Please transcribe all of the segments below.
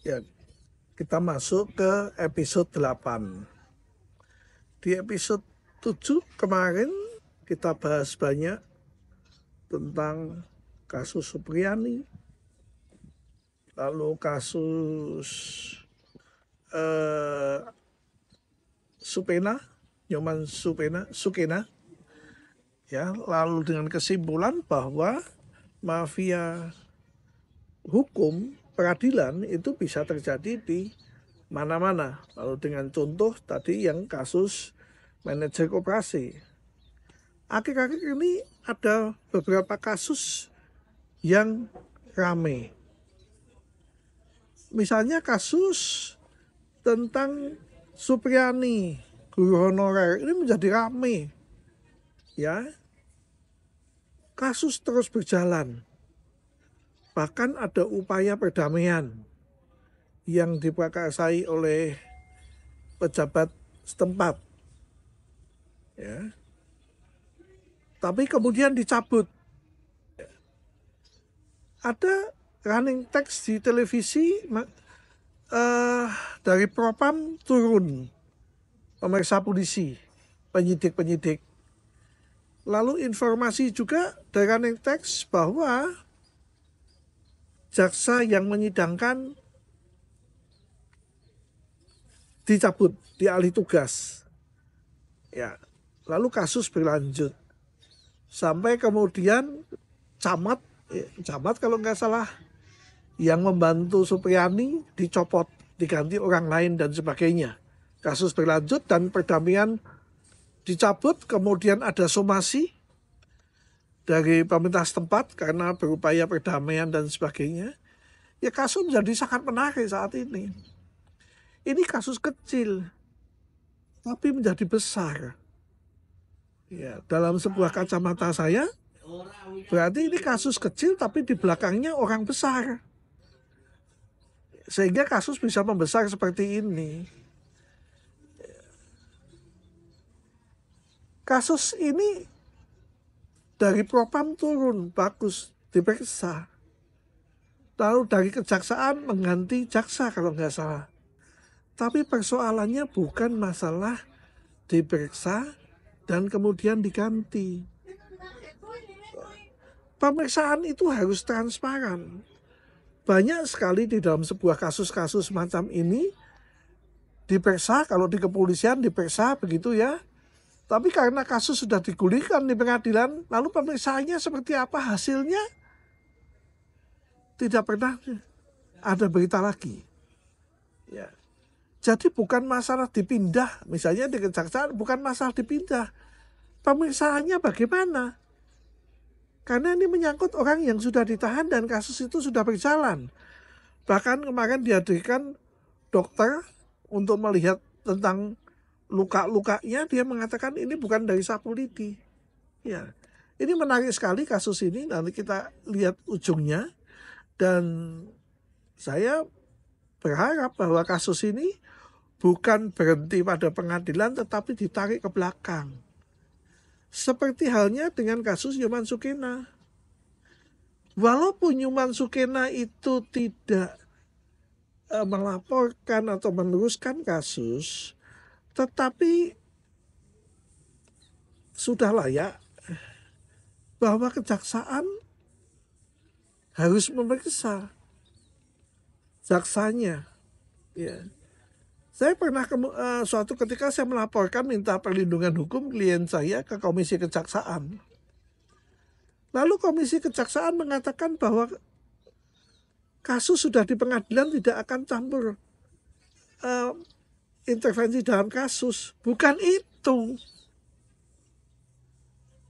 Ya, kita masuk ke episode 8. Di episode 7 kemarin kita bahas banyak tentang kasus Supriyani, lalu kasus Supena, Nyoman Sukena, ya, lalu dengan kesimpulan bahwa mafia hukum peradilan itu bisa terjadi di mana-mana. Lalu dengan contoh tadi yang kasus manajer koperasi. Akhir-akhir ini ada beberapa kasus yang rame. Misalnya kasus tentang Supriyani, guru honorer, ini menjadi rame. Ya, kasus terus berjalan. Bahkan ada upaya perdamaian yang diprakarsai oleh pejabat setempat. Ya. Tapi kemudian dicabut. Ada running text di televisi dari Propam turun pemeriksa polisi, penyidik-penyidik. Lalu informasi juga dari running text bahwa jaksa yang menyidangkan dicabut, dialih tugas. Ya, lalu kasus berlanjut sampai kemudian camat kalau nggak salah yang membantu Supriyani dicopot, diganti orang lain dan sebagainya. Kasus berlanjut dan perdamaian dicabut, kemudian ada somasi dari pemerintah setempat karena berupaya perdamaian dan sebagainya. Ya, kasus menjadi sangat menarik saat ini. Ini kasus kecil, tapi menjadi besar. Ya, dalam sebuah kacamata saya, berarti ini kasus kecil tapi di belakangnya orang besar. Sehingga kasus bisa membesar seperti ini. Kasus ini dari Propam turun, bagus, diperiksa. Lalu dari kejaksaan mengganti jaksa kalau nggak salah. Tapi persoalannya bukan masalah diperiksa dan kemudian diganti. Pemeriksaan itu harus transparan. Banyak sekali di dalam sebuah kasus-kasus macam ini diperiksa, kalau di kepolisian diperiksa begitu ya. Tapi karena kasus sudah digulirkan di pengadilan, lalu pemeriksaannya seperti apa hasilnya? Tidak pernah ada berita lagi. Ya. Jadi bukan masalah dipindah, misalnya di kejaksaan bukan masalah dipindah. Pemeriksaannya bagaimana? Karena ini menyangkut orang yang sudah ditahan dan kasus itu sudah berjalan. Bahkan kemarin dihadirkan dokter untuk melihat tentang luka-lukanya, dia mengatakan ini bukan dari sapu lidi. Ya, ini menarik sekali kasus ini, nanti kita lihat ujungnya. Dan saya berharap bahwa kasus ini bukan berhenti pada pengadilan tetapi ditarik ke belakang. Seperti halnya dengan kasus Nyoman Sukena. Walaupun Nyoman Sukena itu tidak melaporkan atau meneruskan kasus, tetapi sudah layak bahwa kejaksaan harus memeriksa jaksanya. Ya. Saya pernah suatu ketika saya melaporkan minta perlindungan hukum klien saya ke Komisi Kejaksaan. Lalu Komisi Kejaksaan mengatakan bahwa kasus sudah di pengadilan, tidak akan campur intervensi dalam kasus. Bukan itu.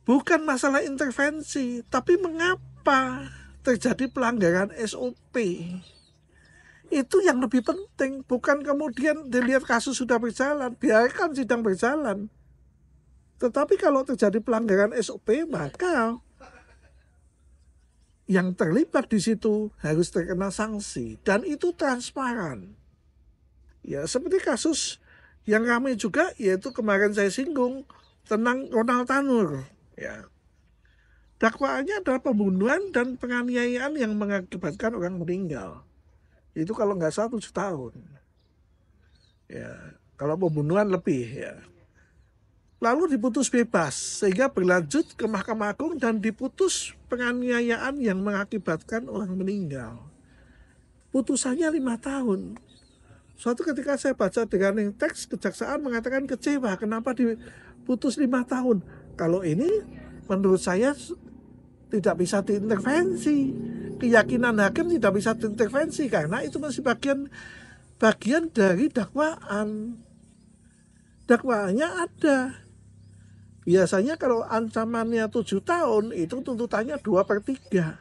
Bukan masalah intervensi, tapi mengapa terjadi pelanggaran SOP. Itu yang lebih penting, bukan kemudian dilihat kasus sudah berjalan, biarkan sidang berjalan. Tetapi kalau terjadi pelanggaran SOP, maka yang terlibat di situ harus terkena sanksi, dan itu transparan. Ya, seperti kasus yang ramai juga, yaitu kemarin saya singgung tentang Ronald Tanur. Ya, dakwaannya adalah pembunuhan dan penganiayaan yang mengakibatkan orang meninggal. Itu kalau nggak salah 7 tahun. Ya, kalau pembunuhan lebih ya. Lalu diputus bebas sehingga berlanjut ke Mahkamah Agung dan diputus penganiayaan yang mengakibatkan orang meninggal. Putusannya 5 tahun. Suatu ketika saya baca dengan teks, kejaksaan mengatakan kecewa kenapa diputus 5 tahun. Kalau ini menurut saya tidak bisa diintervensi. Keyakinan hakim tidak bisa diintervensi karena itu masih bagian dari dakwaan. Dakwaannya ada. Biasanya kalau ancamannya 7 tahun itu tuntutannya 2/3.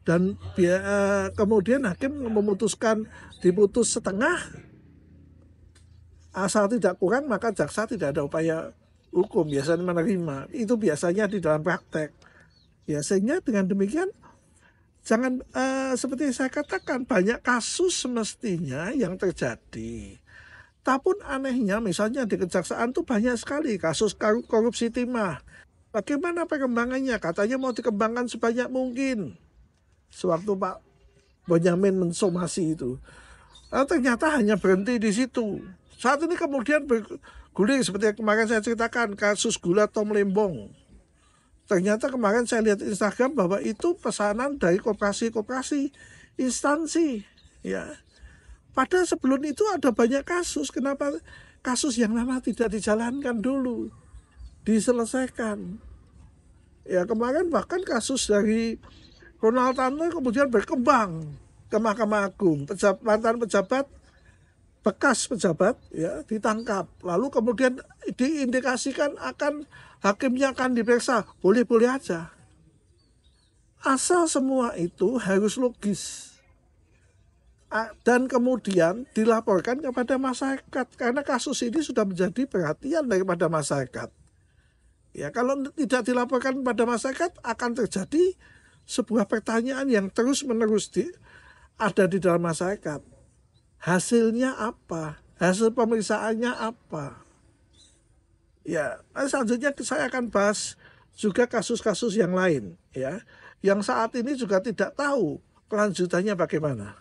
Dan kemudian hakim memutuskan diputus setengah, asal tidak kurang maka jaksa tidak ada upaya hukum, biasanya menerima. Itu biasanya di dalam praktek. Ya, sehingga dengan demikian jangan seperti saya katakan banyak kasus semestinya yang terjadi. Tapi anehnya misalnya di kejaksaan tuh banyak sekali kasus korupsi timah. Bagaimana perkembangannya? Katanya mau dikembangkan sebanyak mungkin. Sewaktu Pak Bonyamin mensomasi itu. Ternyata hanya berhenti di situ. Saat ini kemudian bergulir seperti yang kemarin saya ceritakan kasus gula Tom Lembong. Ternyata kemarin saya lihat Instagram bahwa itu pesanan dari koperasi-koperasi instansi. Ya. Padahal sebelum itu ada banyak kasus. Kenapa kasus yang lama tidak dijalankan dulu? Diselesaikan. Ya kemarin bahkan kasus dari Ronald Tanto kemudian berkembang ke Mahkamah Agung. Mantan pejabat, bekas pejabat ya ditangkap. Lalu kemudian diindikasikan hakimnya akan diperiksa. Boleh-boleh aja. Asal semua itu harus logis. Dan kemudian dilaporkan kepada masyarakat karena kasus ini sudah menjadi perhatian daripada masyarakat. Ya, kalau tidak dilaporkan kepada masyarakat akan terjadi sebuah pertanyaan yang terus-menerus ada di dalam masyarakat. Hasilnya apa? Hasil pemeriksaannya apa? Ya, selanjutnya saya akan bahas juga kasus-kasus yang lain ya, yang saat ini juga tidak tahu kelanjutannya bagaimana.